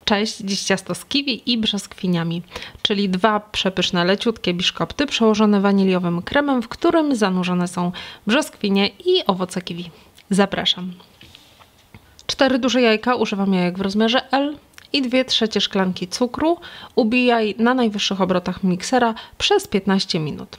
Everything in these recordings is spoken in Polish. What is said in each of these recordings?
Cześć, dziś ciasto z kiwi i brzoskwiniami, czyli dwa przepyszne, leciutkie biszkopty przełożone waniliowym kremem, w którym zanurzone są brzoskwinie i owoce kiwi. Zapraszam. 4 duże jajka, używam jajek w rozmiarze L i 2/3 szklanki cukru. Ubijaj na najwyższych obrotach miksera przez 15 minut.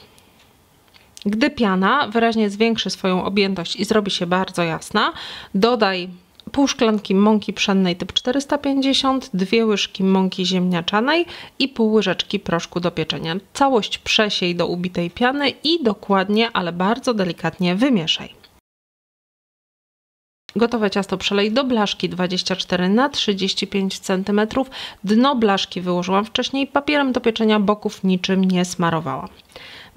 Gdy piana wyraźnie zwiększy swoją objętość i zrobi się bardzo jasna, dodaj pół szklanki mąki pszennej typ 450, 2 łyżki mąki ziemniaczanej i pół łyżeczki proszku do pieczenia. Całość przesiej do ubitej piany i dokładnie, ale bardzo delikatnie wymieszaj. Gotowe ciasto przelej do blaszki 24 na 35 cm. Dno blaszki wyłożyłam wcześniej papierem do pieczenia, boków niczym nie smarowałam.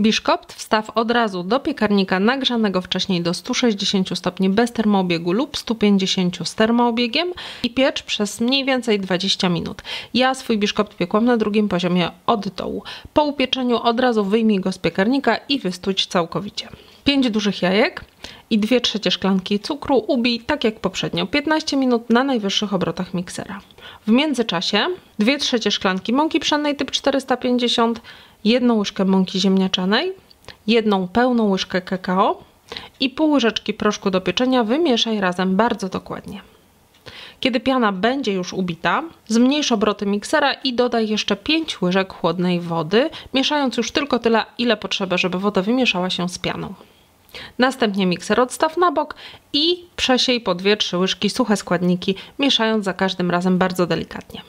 Biszkopt wstaw od razu do piekarnika nagrzanego wcześniej do 160 stopni bez termoobiegu lub 150 z termoobiegiem i piecz przez mniej więcej 20 minut. Ja swój biszkopt piekłam na drugim poziomie od dołu. Po upieczeniu od razu wyjmij go z piekarnika i wystudź całkowicie. 5 dużych jajek i 2/3 szklanki cukru ubij tak jak poprzednio, 15 minut na najwyższych obrotach miksera. W międzyczasie 2/3 szklanki mąki pszennej typ 450, 1 łyżkę mąki ziemniaczanej, 1 pełną łyżkę kakao i pół łyżeczki proszku do pieczenia wymieszaj razem bardzo dokładnie. Kiedy piana będzie już ubita, zmniejsz obroty miksera i dodaj jeszcze 5 łyżek chłodnej wody, mieszając już tylko tyle, ile potrzeba, żeby woda wymieszała się z pianą. Następnie mikser odstaw na bok i przesiej po 2-3 łyżki suche składniki, mieszając za każdym razem bardzo delikatnie.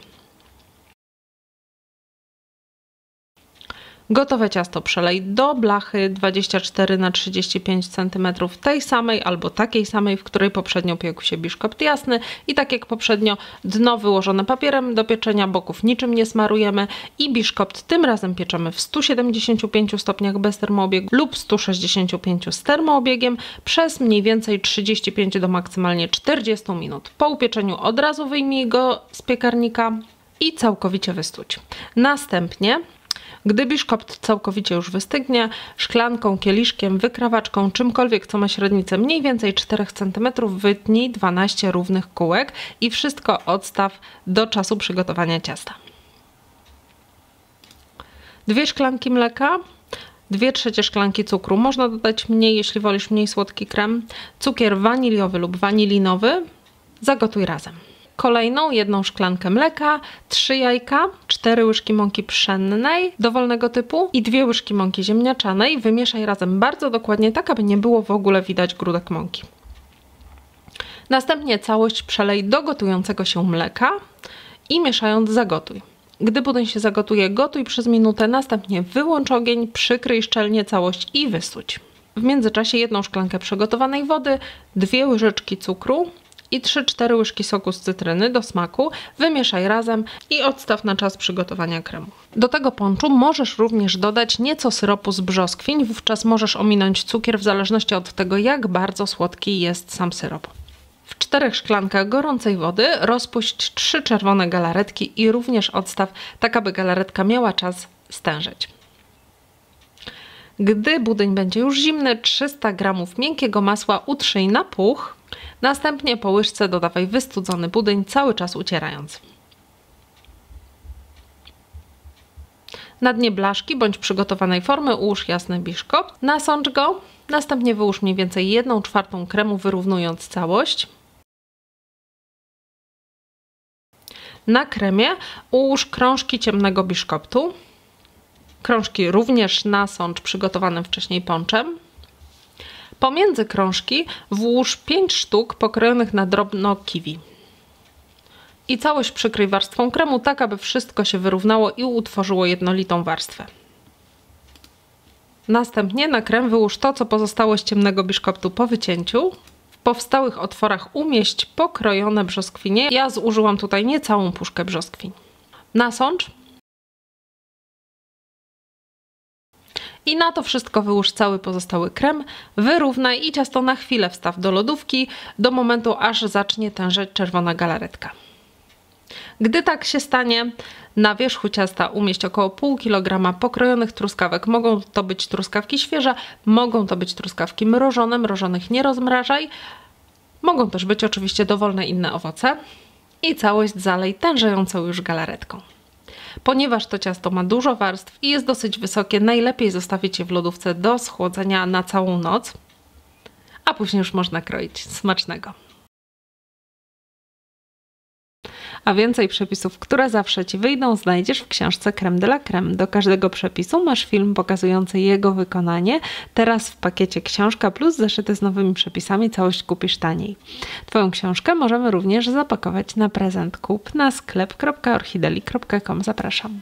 Gotowe ciasto przelej do blachy 24 na 35 cm, tej samej albo takiej samej, w której poprzednio piekł się biszkopt jasny i tak jak poprzednio dno wyłożone papierem do pieczenia, boków niczym nie smarujemy i biszkopt tym razem pieczemy w 175 stopniach bez termoobiegu lub 165 z termoobiegiem przez mniej więcej 35 do maksymalnie 40 minut. Po upieczeniu od razu wyjmij go z piekarnika i całkowicie wystudź. Następnie, gdy biszkopt całkowicie już wystygnie, szklanką, kieliszkiem, wykrawaczką, czymkolwiek co ma średnicę mniej więcej 4 cm wytnij 12 równych kółek i wszystko odstaw do czasu przygotowania ciasta. 2 szklanki mleka, 2/3 szklanki cukru, można dodać mniej, jeśli wolisz mniej słodki krem, cukier waniliowy lub wanilinowy, zagotuj razem. Kolejną 1 szklankę mleka, 3 jajka, 4 łyżki mąki pszennej dowolnego typu i 2 łyżki mąki ziemniaczanej. Wymieszaj razem bardzo dokładnie, tak aby nie było w ogóle widać grudek mąki. Następnie całość przelej do gotującego się mleka i mieszając zagotuj. Gdy budyń się zagotuje, gotuj przez minutę, następnie wyłącz ogień, przykryj szczelnie całość i wysudź. W międzyczasie 1 szklankę przygotowanej wody, 2 łyżeczki cukru i 3-4 łyżki soku z cytryny do smaku, wymieszaj razem i odstaw na czas przygotowania kremu. Do tego ponczu możesz również dodać nieco syropu z brzoskwiń, wówczas możesz ominąć cukier w zależności od tego, jak bardzo słodki jest sam syrop. W 4 szklankach gorącej wody rozpuść 3 czerwone galaretki i również odstaw, tak aby galaretka miała czas stężeć. Gdy budyń będzie już zimny, 300 g miękkiego masła utrzyj na puch. Następnie po łyżce dodawaj wystudzony budyń, cały czas ucierając. Na dnie blaszki bądź przygotowanej formy ułóż jasny biszkopt, nasącz go, następnie wyłóż mniej więcej 1/4 kremu, wyrównując całość. Na kremie ułóż krążki ciemnego biszkoptu. Krążki również nasącz przygotowanym wcześniej ponczem. Pomiędzy krążki włóż 5 sztuk pokrojonych na drobno kiwi. I całość przykryj warstwą kremu, tak aby wszystko się wyrównało i utworzyło jednolitą warstwę. Następnie na krem wyłóż to, co pozostało z ciemnego biszkoptu po wycięciu. W powstałych otworach umieść pokrojone brzoskwinie. Ja zużyłam tutaj niecałą puszkę brzoskwiń. Nasącz. I na to wszystko wyłóż cały pozostały krem, wyrównaj i ciasto na chwilę wstaw do lodówki, do momentu aż zacznie tężeć czerwona galaretka. Gdy tak się stanie, na wierzchu ciasta umieść około pół kilograma pokrojonych truskawek. Mogą to być truskawki świeże, mogą to być truskawki mrożone, mrożonych nie rozmrażaj. Mogą też być oczywiście dowolne inne owoce. i całość zalej tężejącą już galaretką. Ponieważ to ciasto ma dużo warstw i jest dosyć wysokie, najlepiej zostawić je w lodówce do schłodzenia na całą noc, a później już można kroić. Smacznego! A więcej przepisów, które zawsze Ci wyjdą, znajdziesz w książce Crème de la Crème. Do każdego przepisu masz film pokazujący jego wykonanie. Teraz w pakiecie książka plus zeszyty z nowymi przepisami, całość kupisz taniej. Twoją książkę możemy również zapakować na prezent. Kup na sklep.orchideli.com. Zapraszam.